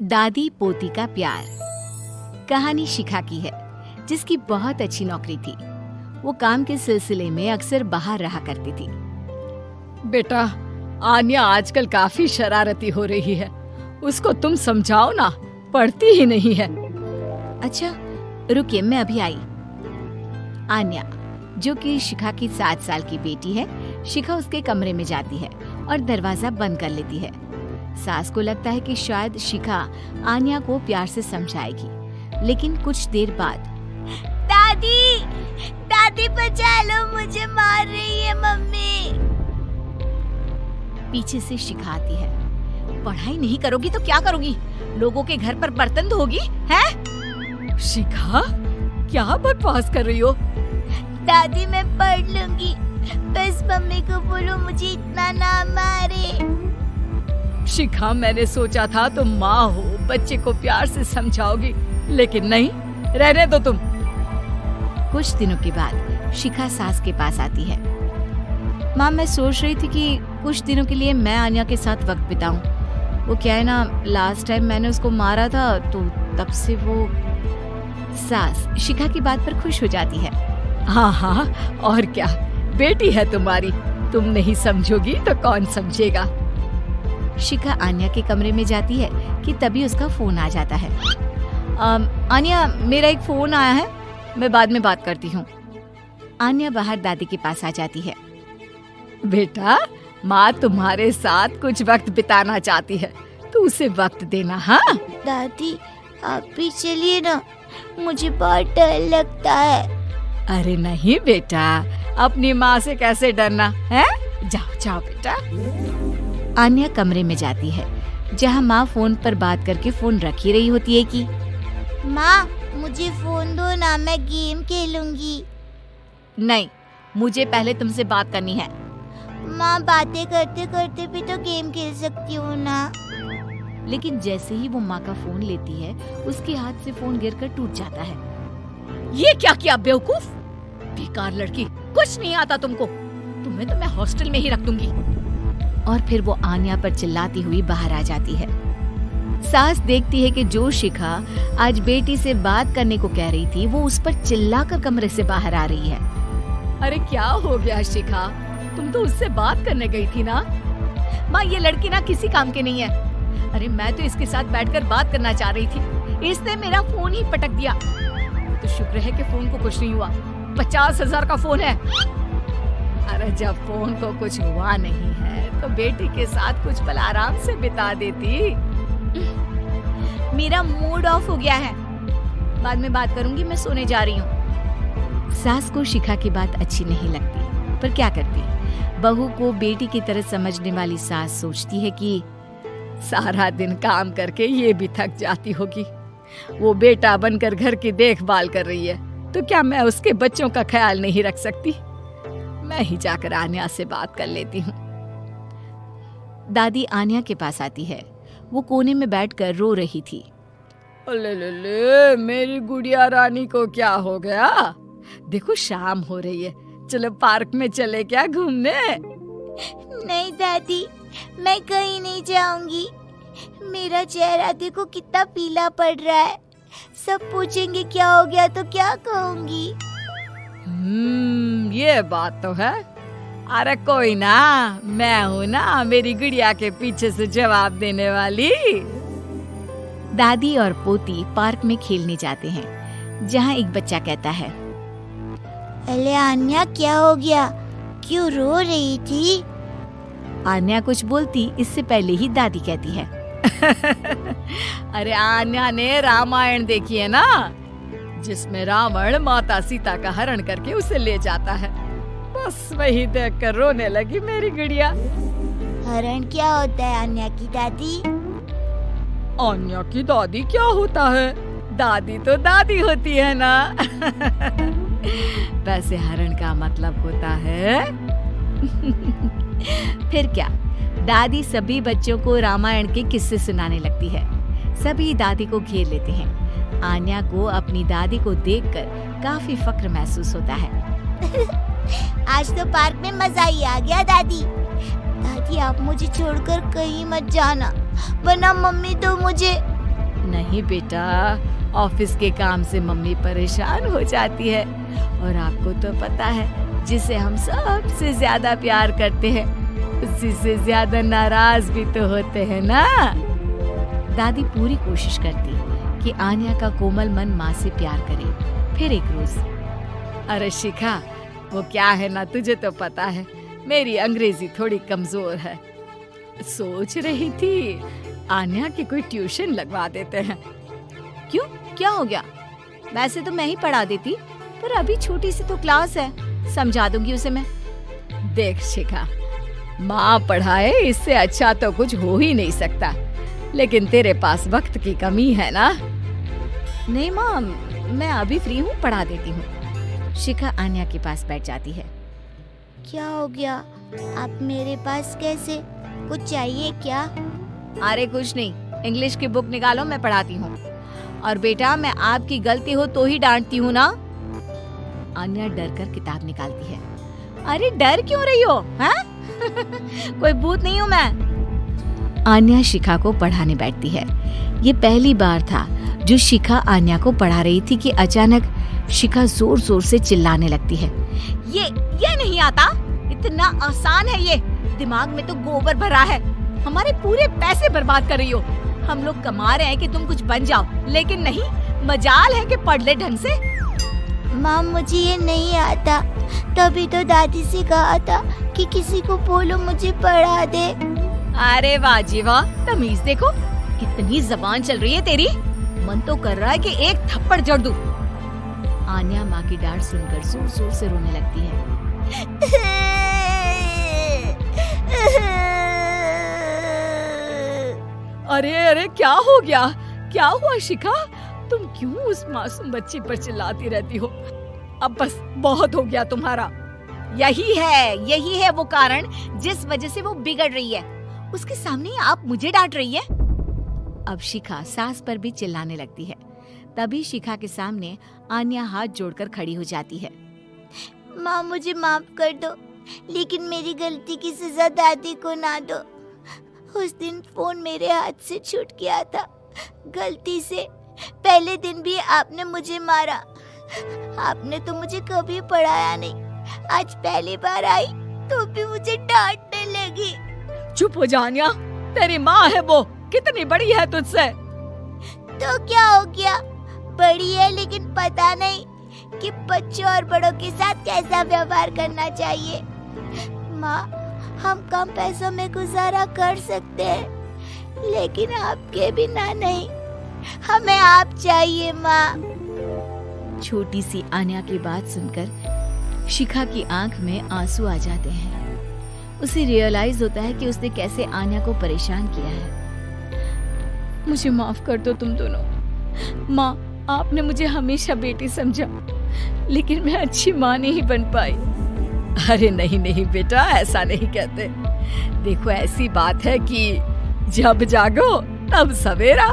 दादी पोती का प्यार। कहानी शिखा की है, जिसकी बहुत अच्छी नौकरी थी। वो काम के सिलसिले में अक्सर बाहर रहा करती थी। बेटा, आन्या आजकल काफी शरारती हो रही है। उसको तुम समझाओ ना, पढ़ती ही नहीं है। अच्छा रुकिए, मैं अभी आई। आन्या, जो कि शिखा की 7 साल की बेटी है, शिखा उसके कमरे में जाती है और दरवाजा बंद कर लेती है। सास को लगता है कि शायद शिखा आन्या को प्यार से समझाएगी, लेकिन कुछ देर बाद दादी, दादी बचा लो, मुझे मार रही है मम्मी। पीछे से शिखा आती है। पढ़ाई नहीं करोगी तो क्या करोगी? लोगों के घर पर बर्तन धोगी हैं? शिखा, क्या बकवास कर रही हो? दादी मैं पढ़ लूंगी, बस मम्मी को बोलो मुझे इतना ना मारे। शिखा, मैंने सोचा था तुम माँ हो, बच्चे को प्यार से समझाओगी, लेकिन नहीं, रहने दो तुम। कुछ दिनों के बाद शिखा सास के पास आती है। माँ, मैं सोच रही थी कि कुछ दिनों के लिए मैं आन्या के साथ वक्त बिताऊं। वो क्या है ना, लास्ट टाइम मैंने उसको मारा था, तो तब से वो। सास शिखा की बात पर खुश हो जाती है। हाँ हाँ, और क्या, बेटी है तुम्हारी, तुम नहीं समझोगी तो कौन समझेगा। शिखा आन्या के कमरे में जाती है कि तभी उसका फोन आ जाता है। आन्या, मेरा एक फोन आया है, मैं बाद में बात करती हूँ। आन्या बाहर दादी के पास आ जाती है। बेटा, माँ तुम्हारे साथ कुछ वक्त बिताना चाहती है, तो उसे वक्त देना। हाँ दादी, आप भी चलिए ना, मुझे बहुत डर लगता है। अरे नहीं बेटा, अपनी माँ से कैसे डरना है? जाओ जाओ बेटा। आन्या कमरे में जाती है, जहाँ माँ फोन पर बात करके फोन रख ही रही होती है कि माँ मुझे फोन दो ना, मैं गेम खेलूंगी। नहीं, मुझे पहले तुमसे बात करनी है। माँ, बातें करते करते भी तो गेम खेल सकती हूँ ना। लेकिन जैसे ही वो माँ का फोन लेती है, उसके हाथ से फोन गिरकर टूट जाता है। ये क्या किया बेवकूफ, बेकार लड़की, कुछ नहीं आता तुमको। तुम्हें तो मैं हॉस्टल में ही रख दूंगी। और फिर वो आन्या पर चिल्लाती हुई बाहर आ जाती है। सास देखती है कि जो शिखा आज बेटी से बात करने को कह रही थी, वो उस पर चिल्लाकर कमरे से बाहर आ रही है। अरे क्या हो गया शिखा, तुम तो उससे बात करने गई थी ना। माँ, ये लड़की ना किसी काम की नहीं है। अरे मैं तो इसके साथ बैठकर बात करना चाह रही थी, इसने मेरा फोन ही पटक दिया। तो शुक्र है कि फोन को कुछ नहीं हुआ, 50,000 का फोन है। अरे जब फोन को कुछ हुआ नहीं है, तो बेटी के साथ कुछ पल आराम से बिता देती। मेरा मूड ऑफ हो गया है, बाद में बात करूंगी, मैं सोने जा रही हूँ। सास को शिखा की बात अच्छी नहीं लगती, पर क्या करती, बहू को बेटी की तरह समझने वाली सास सोचती है कि सारा दिन काम करके ये भी थक जाती होगी, वो बेटा बनकर घर की देखभाल कर रही है, तो क्या मैं उसके बच्चों का ख्याल नहीं रख सकती? मैं ही जाकर आन्या से बात कर लेती हूँ। दादी आन्या के पास आती है। वो कोने में बैठकर रो रही थी। ले, मेरी गुड़िया रानी को क्या हो गया? देखो शाम हो रही है, चलो पार्क में चले क्या घूमने? नहीं दादी, मैं कहीं नहीं जाऊंगी। मेरा चेहरा देखो कितना पीला पड़ रहा है। सब पूछेंगे क्या हो गया तो क्या कहूंगी? ये बात तो है। अरे कोई ना, मैं हूँ ना मेरी गुड़िया के पीछे से जवाब देने वाली। दादी और पोती पार्क में खेलने जाते हैं, जहाँ एक बच्चा कहता है, अरे आन्या क्या हो गया, क्यों रो रही थी? आन्या कुछ बोलती इससे पहले ही दादी कहती है, अरे आन्या ने रामायण देखी है ना, जिसमें रावण माता सीता का हरण करके उसे ले जाता है। बस वही देखकर रोने लगी मेरी गुड़िया। हरण क्या होता है आन्या की दादी? आन्या की दादी क्या होता है? दादी तो दादी होती है ना। वैसे हरण का मतलब होता है फिर क्या, दादी सभी बच्चों को रामायण के किस्से सुनाने लगती है। सभी दादी को घेर लेते हैं। आन्या को अपनी दादी को देखकर काफी फक्र महसूस होता है। आज तो पार्क में मजा ही आ गया दादी। दादी, आप मुझे छोड़कर कहीं मत जाना, वरना मम्मी तो मुझे। नहीं बेटा, ऑफिस के काम से मम्मी परेशान हो जाती है और आपको तो पता है जिसे हम सबसे ज्यादा प्यार करते हैं उसी से ज्यादा नाराज भी तो होते हैं ना। दादी पूरी कोशिश करती कि आन्या का कोमल मन माँ से प्यार करे। फिर एक रोज, अरे शिखा, वो क्या है ना, तुझे तो पता है मेरी अंग्रेजी थोड़ी कमजोर है। सोच रही थी आन्या की कोई ट्यूशन लगवा देते हैं। क्यों, क्या हो गया? वैसे तो मैं ही पढ़ा देती, पर अभी छोटी सी तो क्लास है, समझा दूंगी उसे मैं। देख शिखा, माँ पढ़ाए इससे अच्छा तो कुछ हो ही नहीं सकता, लेकिन तेरे पास वक्त की कमी है ना। नहीं माँ, मैं अभी फ्री हूँ, पढ़ा देती हूँ। शिखा आन्या के पास बैठ जाती है। क्या हो गया? आप मेरे पास कैसे? कुछ चाहिए क्या? अरे कुछ नहीं, इंग्लिश की बुक निकालो, मैं पढ़ाती हूँ। और बेटा, मैं आपकी गलती हो तो ही डांटती हूँ ना। आन्या डर कर किताब निकालती है। अरे डर क्यों रही हो? हाँ? कोई भूत नहीं हूँ मैं। आन्या शिखा को पढ़ाने बैठती है। ये पहली बार था जो शिखा आन्या को पढ़ा रही थी कि अचानक शिखा जोर जोर से चिल्लाने लगती है। ये नहीं आता, इतना आसान है ये, दिमाग में तो गोबर भरा है, हमारे पूरे पैसे बर्बाद कर रही हो। हम लोग कमा रहे हैं कि तुम कुछ बन जाओ, लेकिन नहीं, मजाल है कि पढ़ ले ढंग से। माँ, मुझे ये नहीं आता, तभी तो दादी से कहा था कि किसी को बोलो मुझे पढ़ा दे। अरे वाह जी वाह, तमीज देखो, कितनी जबान चल रही है तेरी। मन तो कर रहा है कि एक थप्पड़ जड़ दूं। आन्या माँ की डांट सुनकर जोर जोर से रोने लगती है। अरे अरे, क्या हो गया? क्या हुआ शिखा? तुम क्यों उस मासूम बच्ची पर चिल्लाती रहती हो? अब बस बहुत हो गया तुम्हारा। यही है वो कारण जिस वजह से वो बिगड़ रही है। उसके सामने आप मुझे डांट रही है। अब शिखा सास पर भी चिल्लाने लगती है। तभी शिखा के सामने आन्या हाथ जोड़कर खड़ी हो जाती है। माँ, मुझे माफ कर दो, लेकिन मेरी गलती की सजा दादी को ना दो। उस दिन फोन मेरे हाथ से छूट गया था, गलती से। पहले दिन भी आपने मुझे मारा। आपने तो मुझे कभी पढ़ाया नहीं, आज पहली बार आई तो भी मुझे डांटने लगी। चुप हो जा आन्या, तेरी माँ है वो, कितनी बड़ी है तुझसे। तो क्या हो गया, बड़ी है, लेकिन पता नहीं कि बच्चों और बड़ों के साथ कैसा व्यवहार करना चाहिए। माँ, हम कम पैसों में गुजारा कर सकते हैं, लेकिन आपके बिना नहीं, हमें आप चाहिए माँ। छोटी सी आन्या की बात सुनकर शिखा की आंख में आंसू आ जाते हैं। उसे रियलाइज होता है कि उसने कैसे आन्या को परेशान किया है। मुझे माफ कर दो तुम दोनों। माँ, आपने मुझे हमेशा बेटी समझा, लेकिन मैं अच्छी माँ नहीं बन पाई। अरे नहीं नहीं बेटा, ऐसा नहीं कहते। देखो, ऐसी बात है कि जब जागो तब सवेरा।